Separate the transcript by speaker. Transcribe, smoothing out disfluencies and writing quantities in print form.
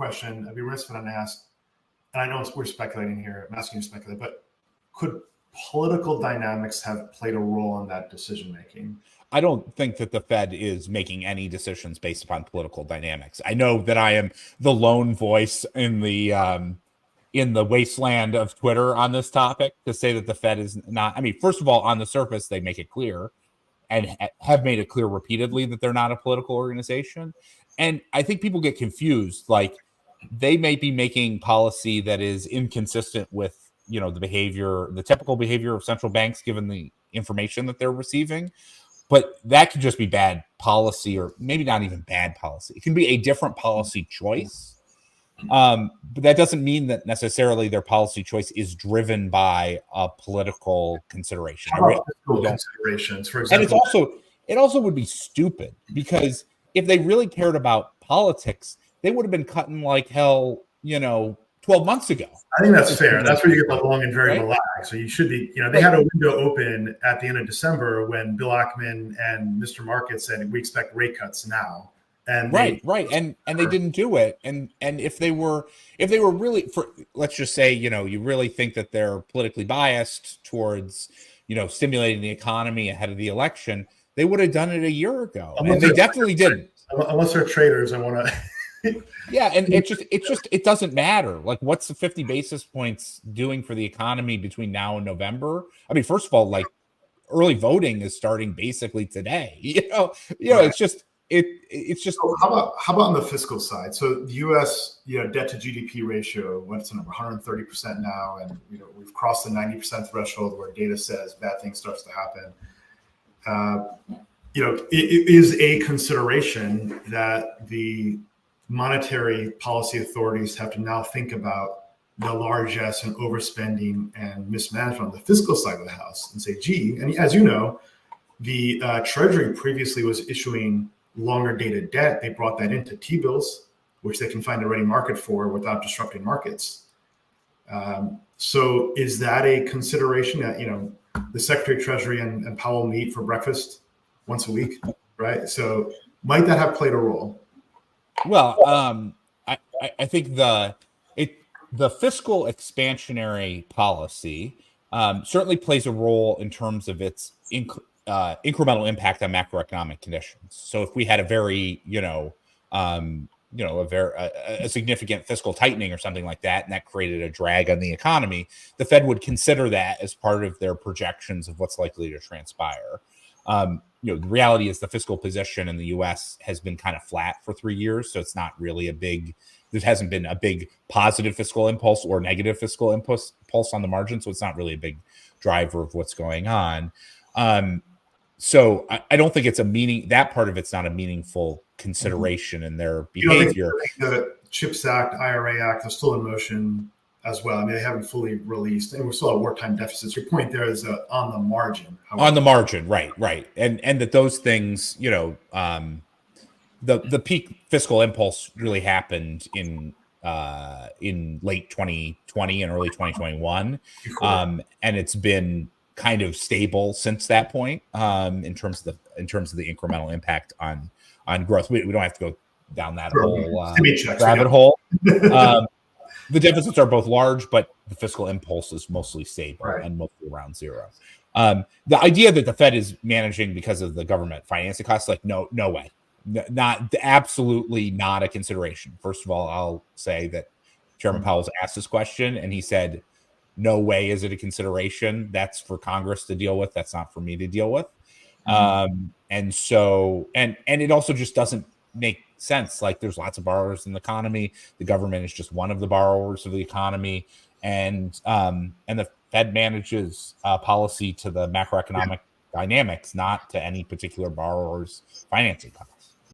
Speaker 1: question. I'd be remiss if I didn't ask, and I know we're speculating here, I'm asking you to speculate, but could political dynamics have played a role in that decision-making?
Speaker 2: I don't think that the Fed is making any decisions based upon political dynamics. I know that I am the lone voice in the wasteland of Twitter on this topic to say that the Fed is not. I mean, first of all, on the surface, they make it clear and have made it clear repeatedly that they're not a political organization. And I think people get confused. Like, they may be making policy that is inconsistent with, the typical behavior of central banks, given the information that they're receiving. But that could just be bad policy, or maybe not even bad policy. It can be a different policy choice. But that doesn't mean that necessarily their policy choice is driven by a political consideration.
Speaker 1: How about fiscal considerations, for example?
Speaker 2: And it also would be stupid, because if they really cared about politics, they would have been cutting like hell, 12 months ago.
Speaker 1: I think that's fair. That's where you get the long and variable lag. So you should be, they had a window open at the end of December when Bill Ackman and Mr. Market said, we expect rate cuts now. And
Speaker 2: right. And they didn't do it. And if they were really, let's just say, you really think that they're politically biased towards, stimulating the economy ahead of the election, they would have done it a year ago. And they definitely didn't.
Speaker 1: Unless they're traders, I want to.
Speaker 2: Yeah, and it doesn't matter. Like, what's the 50 basis points doing for the economy between now and November? I mean, first of all, like, early voting is starting basically today. Right. It's just. So
Speaker 1: how about on the fiscal side? So the U.S. debt to GDP ratio, what's the number? 130% now, and we've crossed the 90% threshold where data says bad things starts to happen. It is a consideration that the monetary policy authorities have to now think about the largesse and overspending and mismanagement on the fiscal side of the house, and say, gee, and as you know, the Treasury previously was issuing longer dated debt. They brought that into T-bills, which they can find a ready market for without disrupting markets. So is that a consideration that, the Secretary of Treasury and Powell meet for breakfast once a week, right? So might that have played a role?
Speaker 2: Well, I think the fiscal expansionary policy certainly plays a role in terms of its incremental impact on macroeconomic conditions. So if we had a very, a significant fiscal tightening or something like that, and that created a drag on the economy, the Fed would consider that as part of their projections of what's likely to transpire. The reality is the fiscal position in the U.S. has been kind of flat for 3 years, so it's not really there hasn't been a big positive fiscal impulse or negative fiscal impulse on the margin, so it's not really a big driver of what's going on. So I don't think that part of it's not a meaningful consideration in their behavior.
Speaker 1: The CHIPS Act, IRA Act are still in motion as well. I mean, they haven't fully released, and we're still at wartime deficits. Your point there is on the margin.
Speaker 2: On the margin, right. And that those things, the peak fiscal impulse really happened in late 2020 and early 2021. And it's been kind of stable since that point, in terms of the incremental impact on growth. We don't have to go down that whole rabbit hole. The deficits are both large, but the fiscal impulse is mostly stable and mostly around zero. The idea that the Fed is managing because of the government financing costs, like, no way, absolutely not a consideration. First of all, I'll say that Chairman Powell was asked this question, and he said, no way is it a consideration. That's for Congress to deal with. That's not for me to deal with. And so, and it also just doesn't make sense. Like, there's lots of borrowers in the economy. The government is just one of the borrowers of the economy. And the Fed manages policy to the macroeconomic dynamics, not to any particular borrower's financing costs.